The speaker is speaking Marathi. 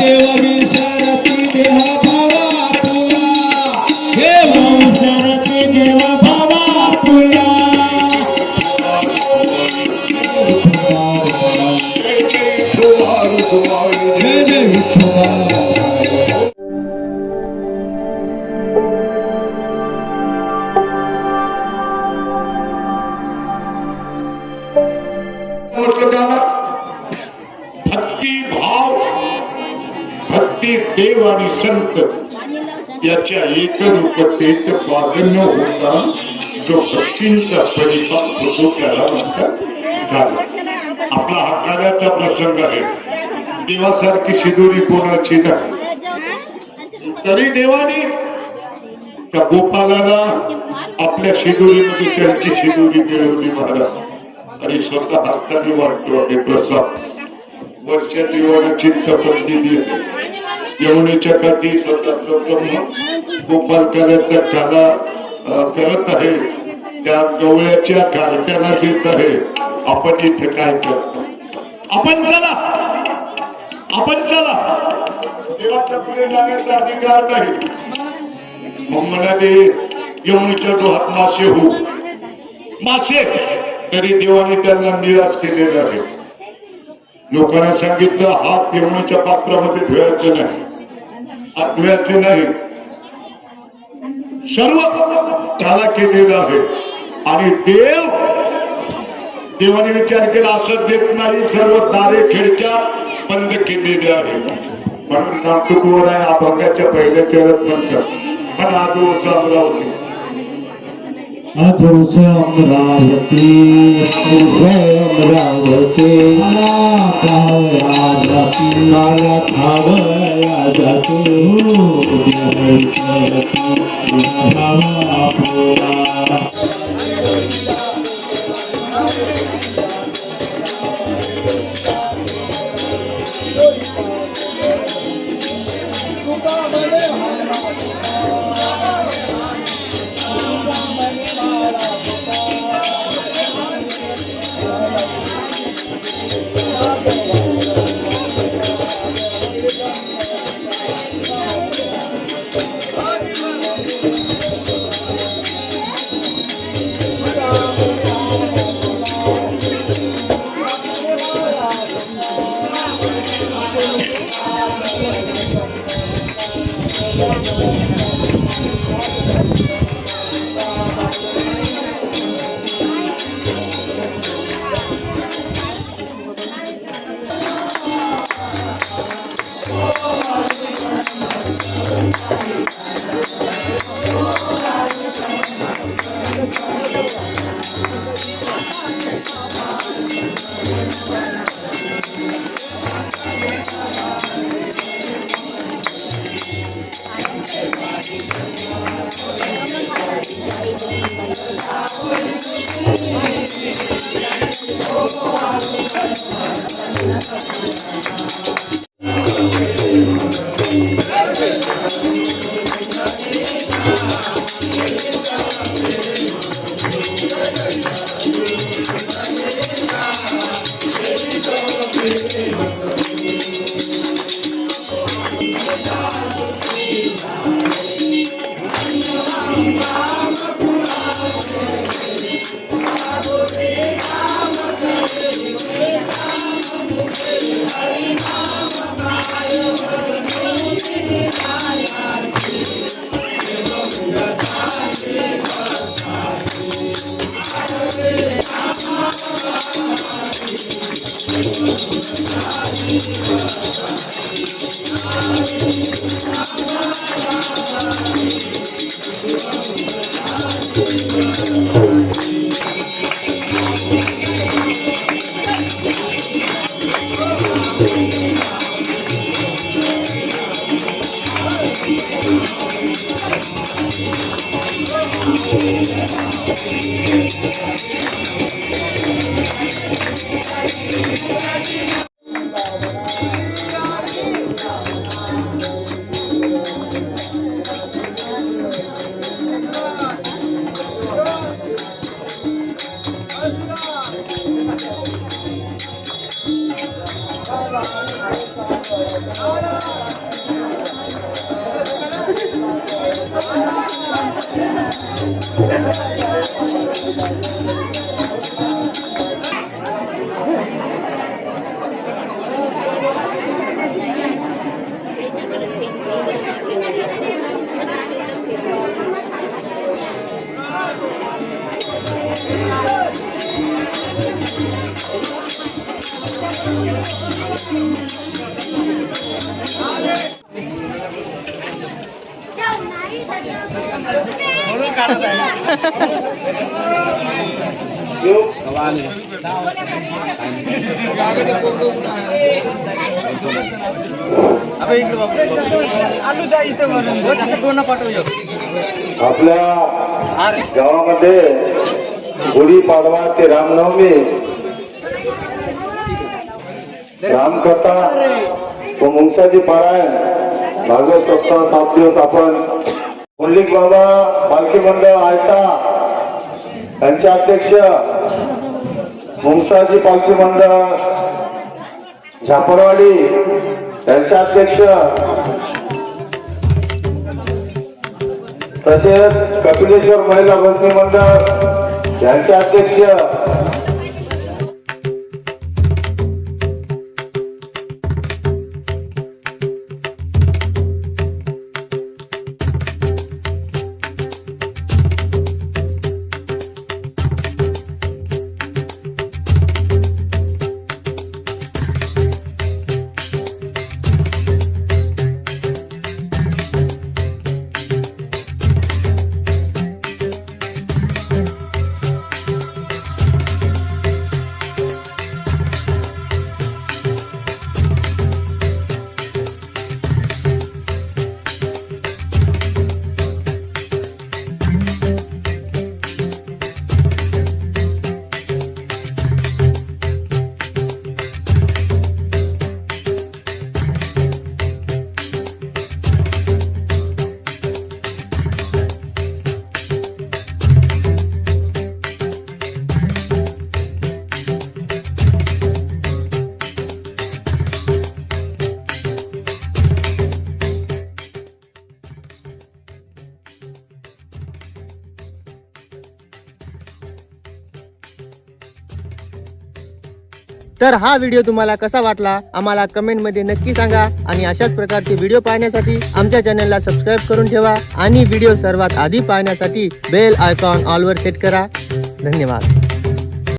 देव विसरती देव भावा तुला देव विसरती देव भावा तुला जय जय विठोबा देव आणि संत याच्या एकरूपतेत प्राधान्य होता जो भक्तींचा परिपाक होतो त्याला म्हणतात गाणं. आपला हा गाण्याचा प्रसंग आहे. देवासारखी शिदोरी कोणाची नाही. तरी देवाने त्या गोपालाला आपल्या शिदोरीमध्ये त्यांची शिदोरी मिळवली महाराज आणि स्वतः हाताने वाटतो आणि प्रसाद वर्षा देवाने चित्तपण दिली आहे. यमुनेच्या काठी स्वतः गोपाल करायचा कला करत आहे. त्या गवळ्याच्या कार्ट्याला देत आहे. आपण इथे काय करतो? आपण चला देवाच्या पुढे जाण्याचा अधिकार नाही. मग म्हणाले यमुनेच्या डोहात मासे हो मासे. तरी देवाने त्यांना निराश केलेला आहे. लोकांना सांगितलं हात यमुनेच्या पात्रामध्ये धुवायचं नाही, हात धुवायचे नाही. सर्व त्याला केलेलं आहे. आणि देवाने विचार केला असं देत नाही. सर्व दारे खिडक्या बंद केलेल्या आहे. म्हणून नामटुकवर आहे अभंगाच्या पहिल्या चरत म्हणतात पण आदोस अमरावती अमरावती अमरावती मला खावया जाते आपल्या गावामध्ये गुढीपाडवा ते रामनवमी, रामकथा व मुंगसाची पारायण भागवत सप्ताह 7 दिवस आपण मुल्लिक बाबा पालखी मंडळ आयता यांचे अध्यक्ष, मुंगसाची पालखी मंडळ झापरवाडी यांचे अध्यक्ष, तसेच कपिलेश्वर महिला भरती मंडळ यांचे अध्यक्ष, तर हा व्हिडिओ तुम्हाला कसा वाटला आम्हाला कमेंट मध्ये नक्की सांगा आणि अशाच प्रकारचे व्हिडिओ पाहण्यासाठी आमच्या चॅनलला सबस्क्राईब करून ठेवा आणि व्हिडिओ सर्वात आधी पाहण्यासाठी बेल आयकॉन ऑल वर सेट करा. धन्यवाद.